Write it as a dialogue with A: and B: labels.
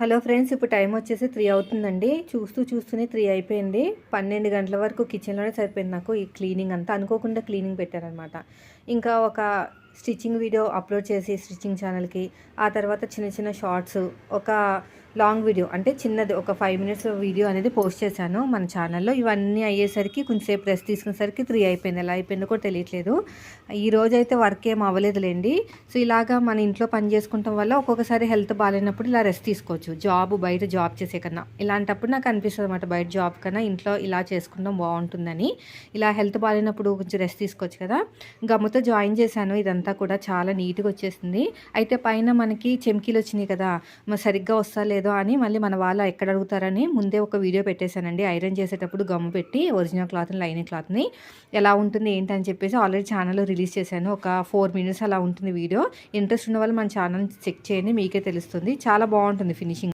A: Hello friends, ఇప్పుడు time వచ్చేసి 3 అవుతుందండి. చూస్తూనే 3 అయిపోయింది. 12 గంటల వరకు కిచెన్లోనే సరిపోయింది నాకు ఈ క్లీనింగ్ అంతా. అనుకోకుండా క్లీనింగ్ పెట్టాననమాట. ఇంకా ఒక స్టిచ్చింగ్ వీడియో అప్లోడ్ చేసి స్టిచ్చింగ్ ఛానల్కి, ఆ తర్వాత చిన్న చిన్న షార్ట్స్, ఒక లాంగ్ వీడియో అంటే చిన్నది ఒక 5 మినిట్స్ వీడియో అనేది పోస్ట్ చేశాను మన ఛానల్లో. ఇవన్నీ అయ్యేసరికి కొంచెంసేపు రెస్ట్ తీసుకునేసరికి 3 అయిపోయింది. ఎలా అయిపోయిందో కూడా తెలియట్లేదు. ఈ రోజైతే వర్క్ ఏం అవ్వలేదులేండి. సో ఇలాగా మన ఇంట్లో పని చేసుకుంటాం వల్ల ఒక్కొక్కసారి హెల్త్ బాగాలేనప్పుడు ఇలా రెస్ట్ తీసుకోవచ్చు. బయట జాబ్ చేసే కన్నా ఇలాంటప్పుడు నాకు అనిపిస్తుంది అనమాట, బయట జాబ్ కన్నా ఇంట్లో ఇలా చేసుకుంటాం బాగుంటుందని. ఇలా హెల్త్ బాగాలేనప్పుడు కొంచెం రెస్ట్ తీసుకోవచ్చు కదా. గమ్ముతో జాయిన్ చేశాను. ఇదంతా కూడా చాలా నీట్గా వచ్చేసింది. అయితే పైన మనకి చెమ్కీలు వచ్చినాయి కదా, మరి సరిగ్గా వస్తా లేదో అని మళ్ళీ మన వాళ్ళు ఎక్కడ అడుగుతారని ముందే ఒక వీడియో పెట్టేశానండి. ఐరన్ చేసేటప్పుడు గమ్ము పెట్టి ఒరిజినల్ క్లాత్ని, లైనింగ్ క్లాత్ని ఎలా ఉంటుంది ఏంటని చెప్పేసి ఆల్రెడీ ఛానల్లో రిలీజ్ చేశాను. ఒక 4 మినిట్స్ అలా ఉంటుంది వీడియో. ఇంట్రెస్ట్ ఉన్న వాళ్ళు మన ఛానల్ చెక్ చేయండి, మీకే తెలుస్తుంది. చాలా బాగుంటుంది ఫినిషింగ్.